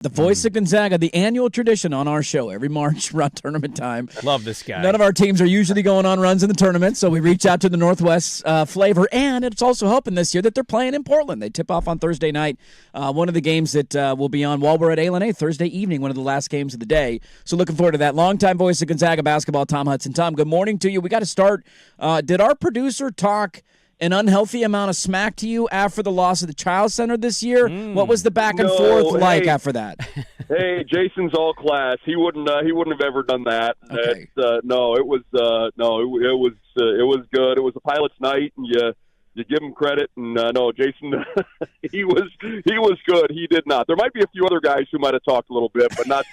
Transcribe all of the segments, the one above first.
The voice of Gonzaga, the annual tradition on our show every March around tournament time. Love this guy. None of our teams are usually going on runs in the tournament, so we reach out to the Northwest flavor, and it's also helping this year that they're playing in Portland. They tip off on Thursday night, one of the games that will be on while we're at A&A Thursday evening, one of the last games of the day. So looking forward to that. Longtime voice of Gonzaga basketball, Tom Hudson. Tom, good morning to you. We got to start. Did our producer talk an unhealthy amount of smack to you after the loss of the Child Center this year? What was the back and forth like after that? Hey, Jason's all class. He wouldn't have ever done that. Okay. It was good. It was a pilot's night, and you give him credit. And no, Jason, he was good. He did not. There might be a few other guys who might have talked a little bit, but not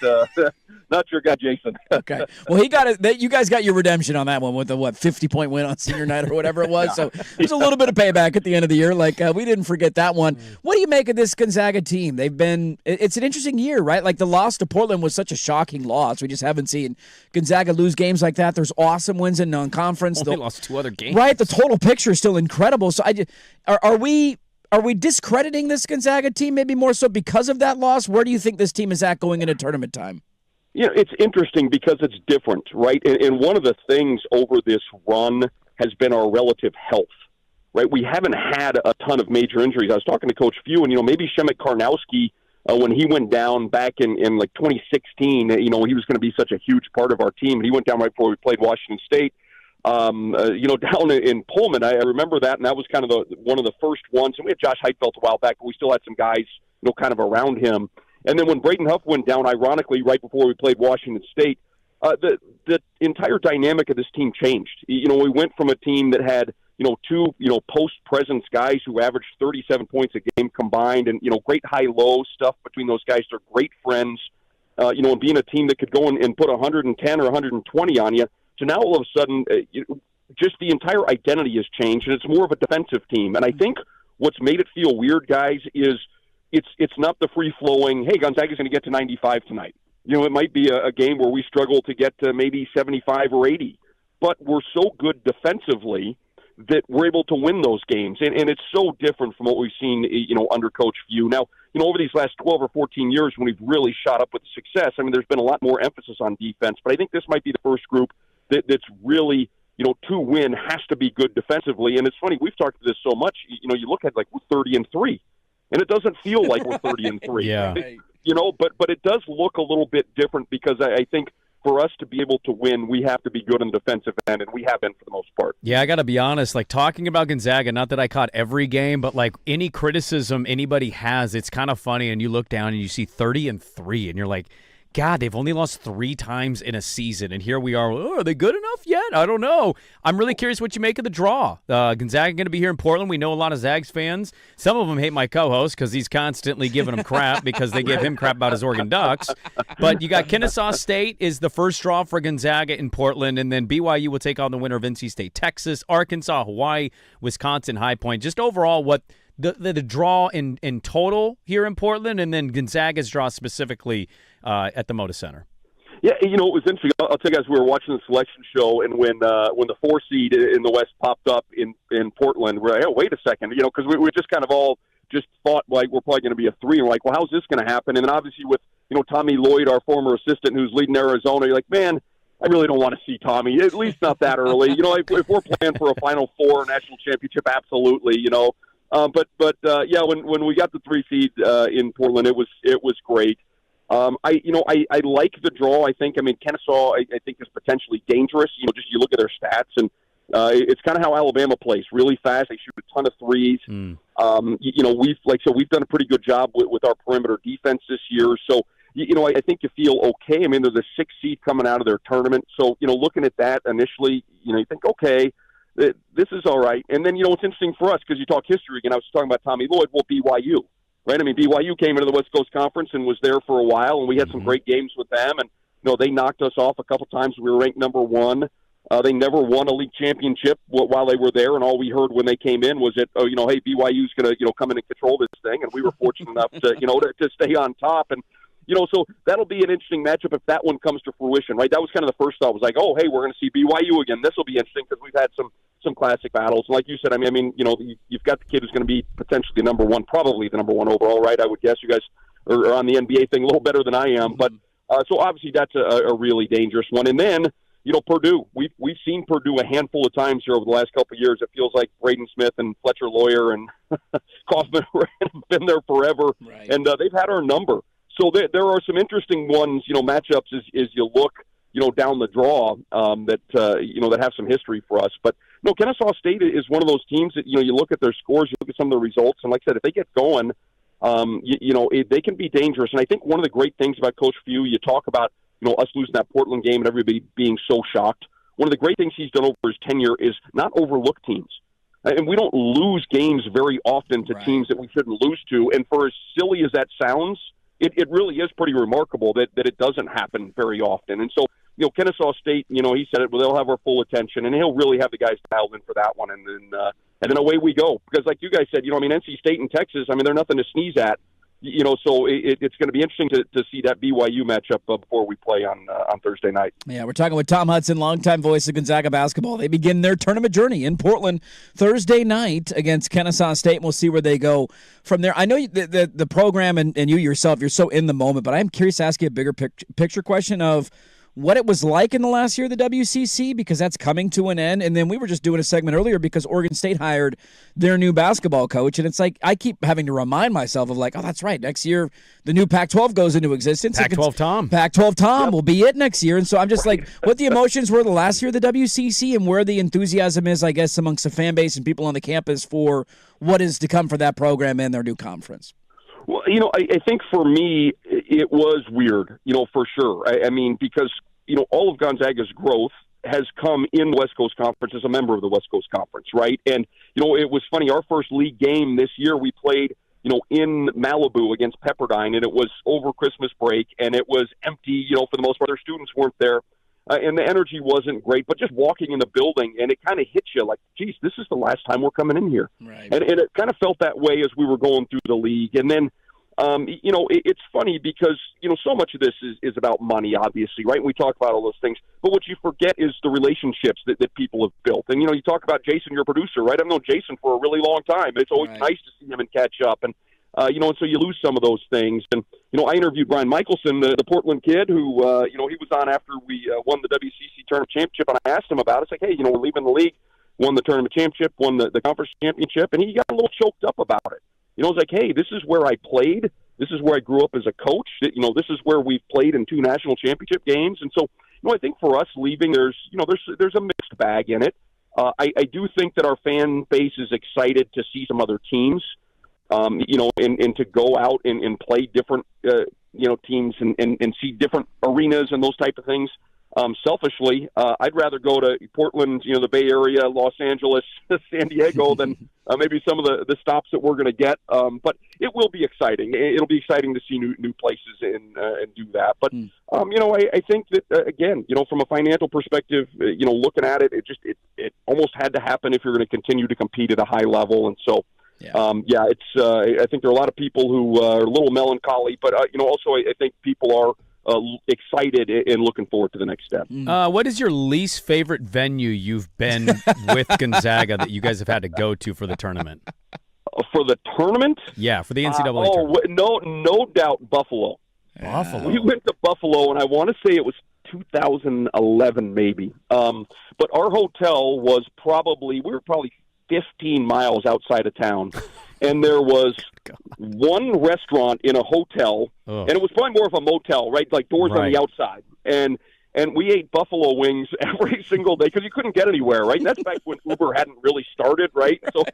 your guy, Jason. Okay. Well, he got it. You guys got your redemption on that one with the 50-point win on senior night or whatever it was. So there's a little bit of payback at the end of the year. Like we didn't forget that one. What do you make of this Gonzaga team? It's an interesting year, right? Like the loss to Portland was such a shocking loss. We just haven't seen Gonzaga lose games like that. There's awesome wins in non-conference. They lost 2 other games. Right. The total picture is still incredible. So are we discrediting this Gonzaga team maybe more so because of that loss? Where do you think this team is at going into tournament time? It's interesting because it's different, right? And one of the things over this run has been our relative health, right? We haven't had a ton of major injuries. I was talking to Coach Few, and, maybe Shemek Karnowski, when he went down back in like 2016, he was going to be such a huge part of our team. And he went down right before we played Washington State. Down in Pullman, I remember that, and that was kind of one of the first ones. And we had Josh Heitfeld a while back, but we still had some guys, kind of around him. And then when Braden Huff went down, ironically, right before we played Washington State, the entire dynamic of this team changed. We went from a team that had, 2, post-presence guys who averaged 37 points a game combined, and, great high-low stuff between those guys. They're great friends, and being a team that could go and put 110 or 120 on you. So now all of a sudden, just the entire identity has changed, and it's more of a defensive team. And I think what's made it feel weird, guys, is it's not the free-flowing, hey, Gonzaga's going to get to 95 tonight. It might be a game where we struggle to get to maybe 75 or 80. But we're so good defensively that we're able to win those games. And it's so different from what we've seen, under Coach Few. Now, over these last 12 or 14 years when we've really shot up with success, there's been a lot more emphasis on defense. But I think this might be the first group that's really, to win has to be good defensively. And it's funny, we've talked about this so much, you look at like we're 30-3, and it doesn't feel like we're 30-3. Yeah. But it does look a little bit different because I think for us to be able to win, we have to be good on the defensive end, and we have been for the most part. Yeah, I got to be honest, like talking about Gonzaga, not that I caught every game, but like any criticism anybody has, it's kind of funny, and you look down and you see 30-3, and you're like, God, they've only lost 3 times in a season, and here we are. Oh, are they good enough yet? I don't know. I'm really curious what you make of the draw. Gonzaga going to be here in Portland. We know a lot of Zags fans. Some of them hate my co-host because he's constantly giving them crap because they give him crap about his Oregon Ducks. But you got Kennesaw State is the first draw for Gonzaga in Portland, and then BYU will take on the winner of NC State, Texas, Arkansas, Hawaii, Wisconsin, High Point. Just overall, what the draw in total here in Portland, and then Gonzaga's draw specifically at the Moda Center. Yeah, it was interesting. I'll tell you guys, we were watching the selection show, and when the 4 seed in the West popped up in Portland, we're like, oh, wait a second, because we just kind of all just thought like we're probably going to be a 3, and we're like, well, how's this going to happen? And then obviously with Tommy Lloyd, our former assistant, who's leading Arizona, you're like, man, I really don't want to see Tommy, at least not that early. If we're playing for a Final Four national championship, absolutely. But when we got the 3 seed in Portland, it was great. I like the draw. I think, Kennesaw, I think is potentially dangerous. Just you look at their stats, and it's kind of how Alabama plays, really fast. They shoot a ton of threes. We've done a pretty good job with our perimeter defense this year. So, I think you feel okay. They're the 6th seed coming out of their tournament. So, looking at that initially, you think, okay, this is all right. And then, it's interesting for us because you talk history again. I was talking about Tommy Lloyd. Well, BYU. Right? BYU came into the West Coast Conference and was there for a while, and we had some great games with them. And, they knocked us off a couple times. We were ranked number 1. They never won a league championship while they were there, and all we heard when they came in was that, hey, BYU's going to come in and control this thing, and we were fortunate enough to, to stay on top. And, so that'll be an interesting matchup if that one comes to fruition, right? That was kind of the first thought. Was like, oh, hey, we're going to see BYU again. This will be interesting because we've had some classic battles. And like you said, you've got the kid who's going to be potentially number 1, probably the number 1 overall, right? I would guess you guys or on the NBA thing a little better than I am. But so obviously that's a really dangerous one. And then, Purdue. We've seen Purdue a handful of times here over the last couple of years. It feels like Braden Smith and Fletcher Lawyer and Kaufman have been there forever, right. And they've had our number. So there are some interesting ones, matchups as you look, down the draw that have some history for us. But no, Kennesaw State is one of those teams that you look at their scores, you look at some of the results, and like I said, if they get going, they can be dangerous. And I think one of the great things about Coach Few, you talk about us losing that Portland game and everybody being so shocked. One of the great things he's done over his tenure is not overlook teams. And we don't lose games very often to teams that we shouldn't lose to. And for as silly as that sounds, it really is pretty remarkable that it doesn't happen very often. And so, Kennesaw State, he said it, well, they'll have our full attention, and he'll really have the guys dialed in for that one. And then away we go. Because like you guys said, NC State and Texas, they're nothing to sneeze at. So it's going to be interesting to see that BYU matchup before we play on Thursday night. Yeah, we're talking with Tom Hudson, longtime voice of Gonzaga basketball. They begin their tournament journey in Portland Thursday night against Kennesaw State, and we'll see where they go from there. I know the program and you yourself, you're so in the moment, but I'm curious to ask you a bigger picture question of what it was like in the last year of the WCC, because that's coming to an end. And then we were just doing a segment earlier because Oregon State hired their new basketball coach. And it's like I keep having to remind myself of like, oh, that's right. Next year, the new Pac-12 goes into existence. Pac-12 Tom. Pac-12 Tom will be it next year. And so I'm just like, what the emotions were the last year of the WCC and where the enthusiasm is, I guess, amongst the fan base and people on the campus for what is to come for that program and their new conference. Well, I think for me, it was weird, for sure. Because, all of Gonzaga's growth has come in the West Coast Conference as a member of the West Coast Conference, right? And, it was funny. Our first league game this year, we played, in Malibu against Pepperdine, and it was over Christmas break, and it was empty, for the most part. Their students weren't there, and the energy wasn't great. But just walking in the building, and it kind of hit you like, geez, this is the last time we're coming in here. Right. And it kind of felt that way as we were going through the league. And then, it's funny because, so much of this is about money, obviously, right? We talk about all those things. But what you forget is the relationships that people have built. And, you talk about Jason, your producer, right? I've known Jason for a really long time. It's always nice to see him and catch up. And, and so you lose some of those things. And, I interviewed Brian Michelson, the Portland kid, who, he was on after we won the WCC Tournament Championship. And I asked him about it. It's like, hey, we're leaving the league, won the Tournament Championship, won the Conference Championship. And he got a little choked up about it. It's like, hey, this is where I played. This is where I grew up as a coach. This is where we've played in 2 national championship games. And so, I think for us leaving, there's a mixed bag in it. I do think that our fan base is excited to see some other teams, and to go out and play different, teams and see different arenas and those type of things. Selfishly, I'd rather go to Portland, the Bay Area, Los Angeles, San Diego than maybe some of the stops that we're going to get. But it will be exciting. It'll be exciting to see new places and do that. But, I think that, again, from a financial perspective, looking at it, it almost had to happen if you're going to continue to compete at a high level. And so, I think there are a lot of people who are a little melancholy, but, also I think people are excited and looking forward to the next step. What is your least favorite venue you've been with Gonzaga that you guys have had to go to for the tournament? For the tournament? Yeah, for the NCAA tournament. No doubt Buffalo. Buffalo. We went to Buffalo, and I want to say it was 2011 maybe. But our hotel was we were probably 15 miles outside of town. And there was one restaurant in a hotel, and it was probably more of a motel, right? Like doors on the outside. And we ate buffalo wings every single day because you couldn't get anywhere, right? And that's back when Uber hadn't really started, right? So,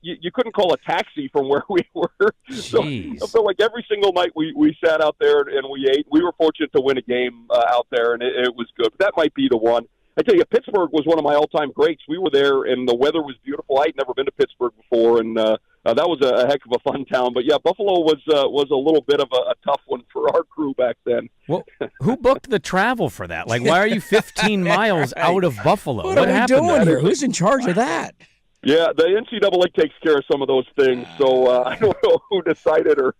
you couldn't call a taxi from where we were. So I felt like every single night we sat out there and we ate. We were fortunate to win a game out there, and it was good. But that might be the one. I tell you, Pittsburgh was one of my all-time greats. We were there, and the weather was beautiful. I'd never been to Pittsburgh before, and that was a heck of a fun town. But, yeah, Buffalo was a little bit of a tough one for our crew back then. Well, who booked the travel for that? Like, why are you 15 miles out of Buffalo? What happened doing here? Who's in charge of that? Yeah, the NCAA takes care of some of those things, so I don't know who decided or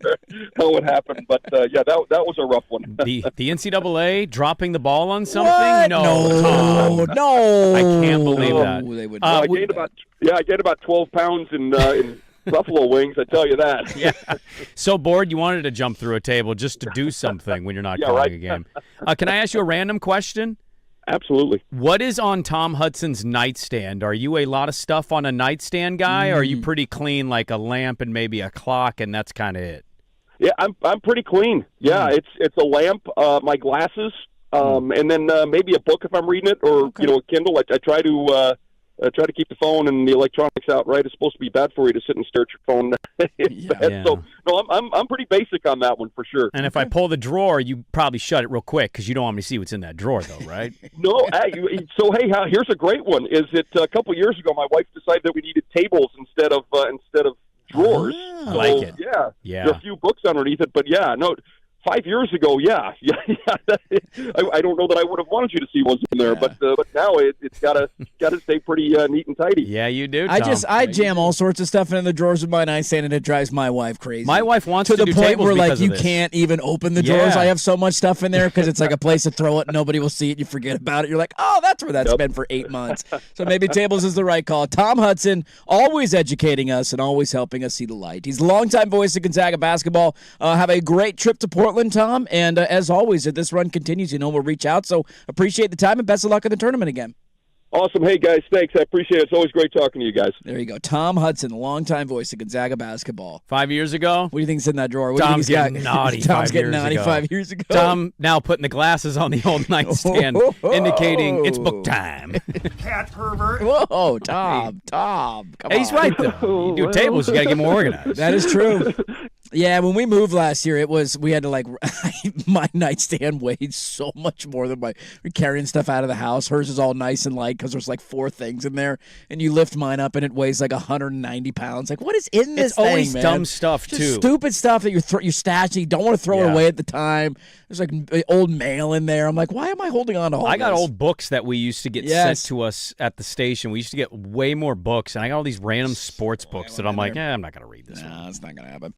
how it happened, but that was a rough one. The NCAA dropping the ball on something? What? No, no. I can't believe that. They would. I gained about 12 pounds in Buffalo wings, I tell you that. Yeah. So bored you wanted to jump through a table just to do something when you're not calling right. a game. Can I ask you a random question? Absolutely. What is on Tom Hudson's nightstand? Are you a lot of stuff on a nightstand guy, or are you pretty clean, like a lamp and maybe a clock, and that's kind of it? Yeah, I'm pretty clean. Yeah, it's a lamp, my glasses, and then maybe a book if I'm reading it, or a Kindle. I try to keep the phone and the electronics out. Right, it's supposed to be bad for you to sit and stare at your phone. Yeah. So no, I'm pretty basic on that one for sure. And if I pull the drawer, you probably shut it real quick because you don't want me to see what's in that drawer, though, right? No, so hey, here's a great one. Is it a couple years ago? My wife decided that we needed tables instead of drawers. I like it. Yeah, Yeah. there are a few books underneath it, but yeah, no. 5 years ago, yeah. I don't know that I would have wanted you to see ones in there, but now it's gotta stay pretty neat and tidy. Yeah, you do, Tom. I jam all sorts of stuff in the drawers of my nightstand, and it drives my wife crazy. My wife wants to the do point tables where because of you this. can't even open the drawers. Yeah. I have so much stuff in there because it's like a place to throw it, and nobody will see it. You forget about it. You're like, oh, that's where that's been for 8 months. So maybe tables is the right call. Tom Hudson, always educating us and always helping us see the light. He's a longtime voice of Gonzaga basketball. Have a great trip to Portland, Tom. And as always, if this run continues, we'll reach out. So appreciate the time and best of luck in the tournament again. Awesome. Hey, guys, thanks. I appreciate it. It's always great talking to you guys. There you go. Tom Hudson, longtime voice of Gonzaga basketball. 5 years ago? What do you think's in that drawer? What Tom's do you think getting naughty. Tom's 5 getting years naughty ago. 5 years ago. Tom now putting the glasses on the old nightstand, indicating it's book time. Cat pervert. Whoa, Tom. Come on. He's right, though. You do tables, you got to get more organized. That is true. Yeah, when we moved last year, we had to my nightstand weighed so much more than we're carrying stuff out of the house. Hers is all nice and light because there's like 4 things in there, and you lift mine up and it weighs like 190 pounds. Like, what is in this It's always thing, man? dumb stuff, Just too. stupid stuff that you stash. You don't want to throw it Yeah. away at the time. There's like old mail in there. I'm like, why am I holding on to all I got this? old books that we used to get sent to us at the station. We used to get way more books, and I got all these random sports books that I'm like, I'm not going to read this one. No, it's not going to happen.